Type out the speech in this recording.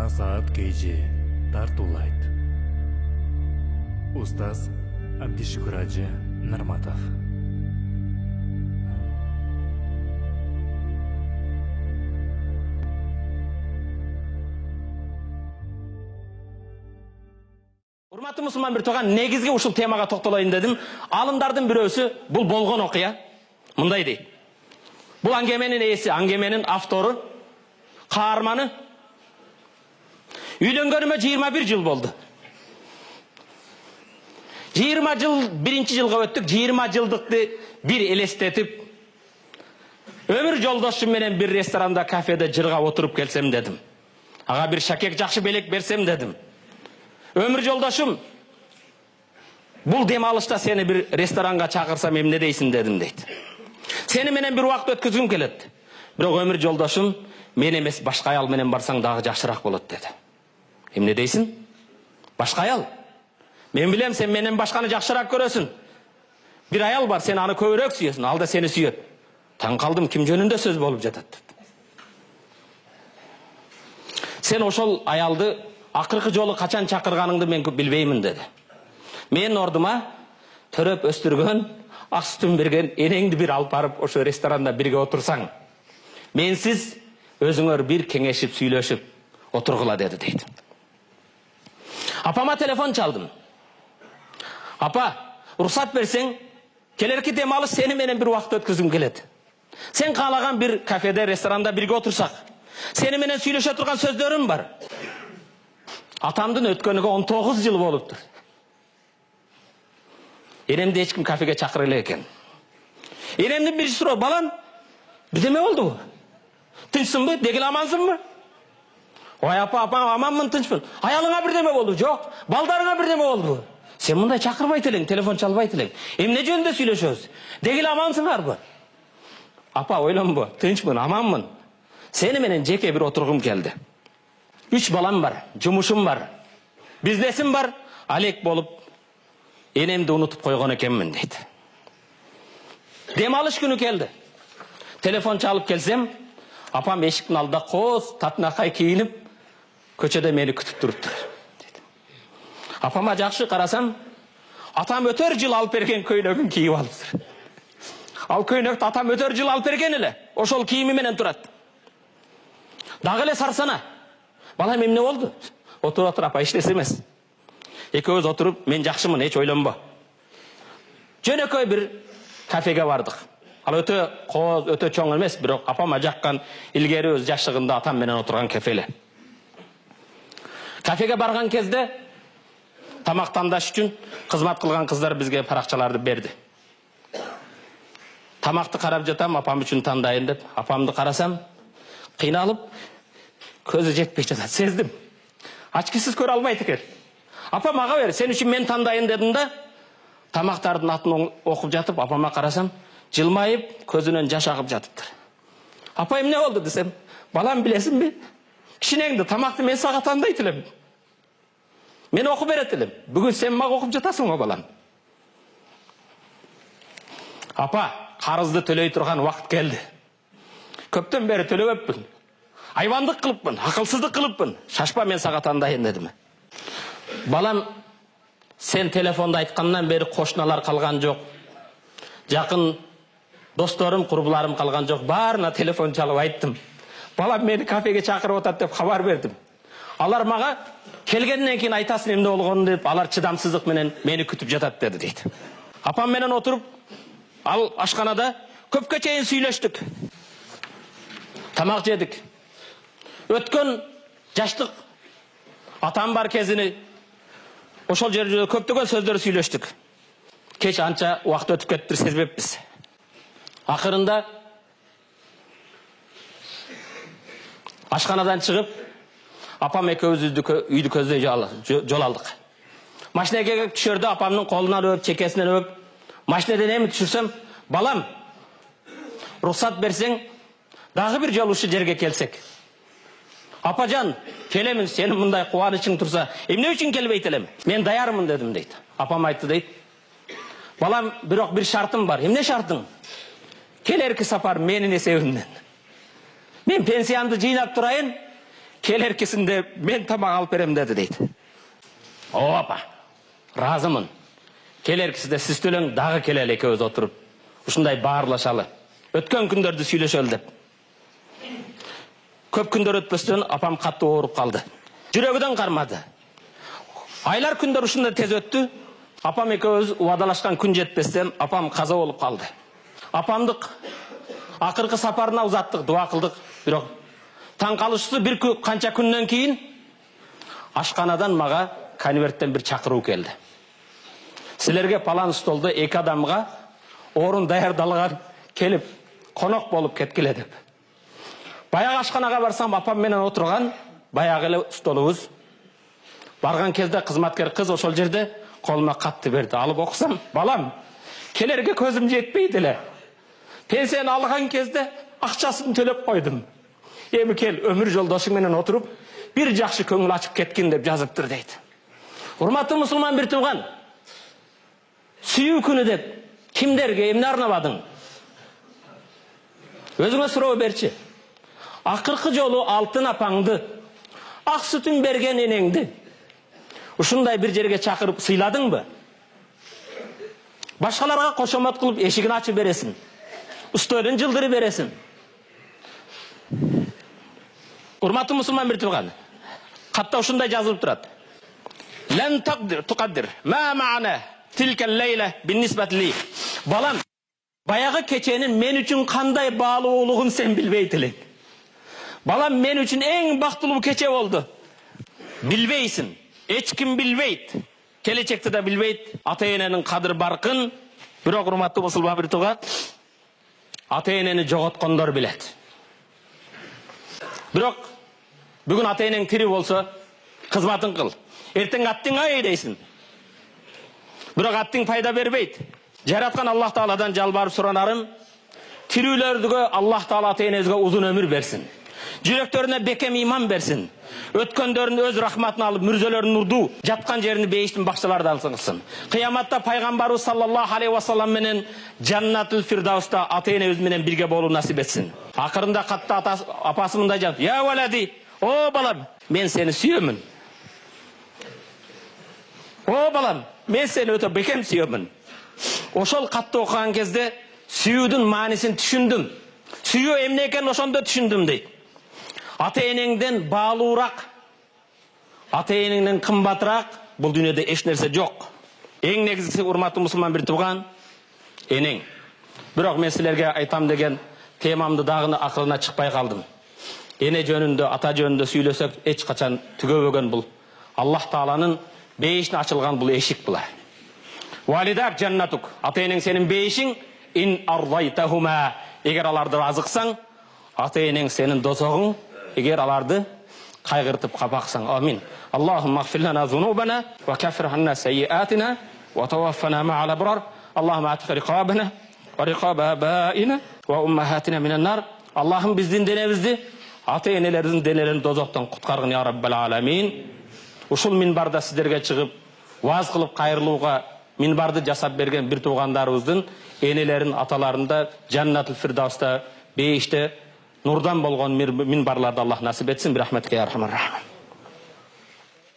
Жаңа саат KG тартулайт. Устаз Абдишкураджи Нарматов. Урматтуу мусулман бир тууган, негизги ушул темага токтолоюн дедим. Алымдардын бирөөсү бул болгон окуя мындай дейт. Бул аңгеменин ээси, аңгеменин автору, каарманы үйлөнгөнүмө 21 жыл болду. 20 жыл биринчи жылга өттүк, 20 жылдыкты бир элестетип, өмүр жолдошум менен бир ресторанда, кафеде жырга отуруп келсем дедим. Ага бир шакек жакшы белек берсем дедим. Өмүр жолдошум, бул дем алышта сени бир ресторанга чакырсам эмне дейсиң дедим дейт. Сени менен бир убакыт өткүзгүм келет. Бирок өмүр жолдошум, мен эмес башка аял менен барсаң дагы жакшыраак болот деди. Эмне дейсиң? Башка аял? Мен билем, сен менен башканы жакшыраак көрөсүң. Бир аял бар, сен аны көбүрөөк сүйөсүң, ал да сени сүйөт. Таң калдым, ким жөнүндө сөз болуп жатат. Сен ошол аялды акыркы жолу качан чакырганыңды мен билбеймин деди. Мен ордума төрөп өстүргөн, ак сүтүн берген энеңди бир алып барып ошо ресторанда бирге отурсаң, менсиз өзүңөр бир кеңешип сүйлөшүп отургула деди дейт. Апама телефон чалдым. Апа, уруксат берсең, келерки дем алыш сени менен бир убакыт өткүзгүм келет. Сен каалаган бир кафеде, ресторанда бирге отурсак, сени менен сүйлөшө турган сөздөрүм бар. Атамдын өткөнүгө 19 жыл болуптур. Энемди эч ким кафеге чакыра элек экен. Энемдин биринчи суроо: балам, бирдеме болду? Тынчсыңбы? Дегил амансыңбы? Ой апа, аманмын, тынчмын. Аялыңа бирдеме болду? Жок. Балдарыңа бирдеме болду? Сен мындай чакырбайт элең, телефон чалбайт элең. Эмне жөнүндө сүйлөшөбүз? Дегил амансыңарбы? Апа, ойлонбо, тынчмын, аманмын. Сени менен жеке бир отургум келди. 3 балам бар, жумушум бар, бизнесим бар, алек болуп, энемди унутуп койгон экенмин дейт. Дем алыш күнү келди. Телефон чалып келсем, апам эшиктин алдында коз татынакай кийинип, көчөдө мени күтүп туруптур. Апама жакшы карасам, атам өтөр жыл алып берген көйнөгүн кийип алыптыр. Ал көйнөктү атам өтөр жыл алып берген эле, ошол кийими менен турат. Дагы эле сарсана. Балам, эмне болду? Отуруп апа, эчтеси эмес. Экөөбүз отуруп, мен жакшымын, эч ойлонбо. Жөнөкөй бир кафеге бардык. Ал өтө кооз, өтө чоң эмес, бирок апама жаккан, илгери өз жашыгында атам менен отурган кафе эле. Кафеге барган кезде тамактандаш үчүн кызмат кылган кыздар бизге паракчаларды берди. Тамакты карап жатам, апам үчүн тандайын деп, апамды карасам, кыйналып, көзү жетпей жатат, сездим. Ачкысыз көрө албайт экен. Апа, мага бер, сен үчүн мен тандайын дедим да, тамактардын атын окуп жатып, апама карасам, жылмайып, көзүнөн жаш агып жатыптыр. Апа, эмне болду десем, балам, билесиңби? Кичинеңди, тамакты мен сага тандайт элем. Мен окуп берет элем. Бүгүн сен мага окуп жатасың го, балам. Апа, карызды төлөй турган убакыт келди. Көптөн бери төлөбөппүн. Айвандык кылыппын, акылсыздык кылыппын. Шашпа, мен сага тандайын дедим. Балам, сен телефонда айткандан бери кошуналар калган жок. Жакын досторум, курбуларым калган жок. Баарына телефон чалып айттым. Балам, мени кафеге чакырып атат деп кабар бердим. Алар мага келгенден кийин айтасың эмне болгонун деп, алар чыдамсыздык менен мени күтүп жатат деди дейт. Апам менен отуруп, ал ашканада көпкө чейин сүйлөштүк. Тамак жедик. Өткөн жаштык, атам бар кезини, ошол жерде көптөгөн сөздөр сүйлөштүк. Кеч анча убакыт өтүп кетиптир, сезбеппиз. Акырында ашканадан чыгып, апам экөөбүз үйдү көздөй жол алдык. Машинеге түшөрдө апамдын колунан өп, чекесинен өп, машинеден эми түшүрсөм, балам, уруксат берсең, дагы бир жолу ушу жерге келсек. Апажан, келемин, сенин мындай кубанычың турса, эмне үчүн келбейт элем? Мен даярмын дедим дейт. Апам айтты дейт. Балам, бирок бир шартым бар. Эмне шартың? Келерки сапар менин эсебимден. Мен пенсиямды жыйнап турайын, келеркесінде мен тамақ алып берем деді дейді. Опа, разымын. Келеркесінде сіз төлең, дағы келелі екеуіз отырып. Ушундай баарлашалы. Өткен күндерді сүйлөшөлү деп. Көп күндер өтпестен апам қатты ауырып қалды. Жүрегіден қармады. Айлар күндер ушундай тез өтті. Апам екеуіз уадалашқан күн жетпестен апам қаза болып қалды. Апамдық ақырғы сапарына ұзаттық, дуа қылдық. Бирок таң қалышысы бір қанша күннен кейін ашқанадан маға конверттен бір чақыру келді. Сілерге палан столды екі адамға орын даярдалған келіп, қонақ болып кеткіле деп. Баяғы ашқанаға барсам, апам менен отырған, баяғы столуыз. Барған кезде қызматкер қыз ошол жерде қолыма қатты берді. Алып оқысам, балам, келерге көзім жетпейділі. Пенсияны алған кезде ақшасын төлеп қойдым. Емі кел, өмір жолдашың менен отырып, бір жақшы көңіл ашып кеткен деп жазыптыр дейді. Урматты мұсылман бір туған, сүйүү күні деп, кімдерге емне арнабадың? Өзіңе сұрау берші. Ақырқы жолу алтын апаңды, ақ сүтін берген енеңді, ушундай бір жерге чақырып сыйладың бы? Башқаларға қошамат қылып ешігін açып бересің. Үстөлін жылдыры бересің. Урматты мұсылман бір туған, қатта ушундай жазылып тұрады. Лән тұқаддир, ма маана тилкен лейла биннисбат ли. Балам, баяғы кеченің мен үшін қандай балы олығын сен білбейтілік. Балам, мен үшін ең бақтылы кече болды. Білбейсің, ешкім білбейт. Келечекті де білбейт. Ата-ененің қадыр барқын, бирок урматты мұсылман бір туған, ата-енені жоғотқандар білет. Бирок бүгін ата-енең тірі болса, қызматын қыл. Ертең аттың ай дейсің. Бирок аттың пайда бербейт. Жаратқан Аллах Тааладан жалбарып сұранарым, тирүүлөргө Аллах Таала ата-енеңизге uzun ömür берсин. Жүректеріне бекем иман берсин. Өткөндөрүн өз рахматын алып, мүрзөлөрүн нурду, жатқан жерini бейиштин бакчаларда алсыңызсын. Кыяматта пайгамбарыбыз саллаллаху алейхи ва саллам менен Жаннатул Фирдауста ата-энебиз менен бирге болуу насип этсин. Акырында катты апасы мындай жап: "Я валади, о балам, мен сени сүйөмүн. О балам, мен сени өтө бекем сүйөмүн." Ошол катты окуган кезде сүйүүдүн маанисин түшүндүм. Сүйүү эмне экенин ошондо түшүндүм дейт. Ата-энеңден баалуураак, ата-энеңден кымбатыраак бул дүйнөдө эч нерсе жок. Эң негизгиси, урматтуу мусулман бир туган, энең. Бирок мен силерге айтам деген темамды дагы акылына чыкпай калдым. Эне жөнүндө, ата жөнүндө сүйлөсөк эч качан түгөбөгөн бул. Аллах Тааланын бейишине ачылган бул эшик булар. Валидак жаннатук, ата-энең сенин бейишиң, ин ардайтахума, эгер аларды разыксаң, ата-энең сенин дозогуң, эгер аларды кайгыртып капаксаң. Амин. Аллахумма гфир лана зунубана ва каффир анна сайyi'atina ва таваффана мa'ал абрар. Аллахумма атиq riqabana ва riqab abaina ва ummahatina минан нар. Аллахым биздин денебизди, ата-энелердин денелерин дозоктон куткаргын я раббал аламин. Ушул минбарда сиздерге чыгып, ваз кылып кайрылууга минбарды жасап берген бир туугандарыбыздын энелерин, аталарында Жаннатул Фирдауста бейиште нурдан болгон минбарларды Аллах насип этсин. Бирахметке я архамар рахим.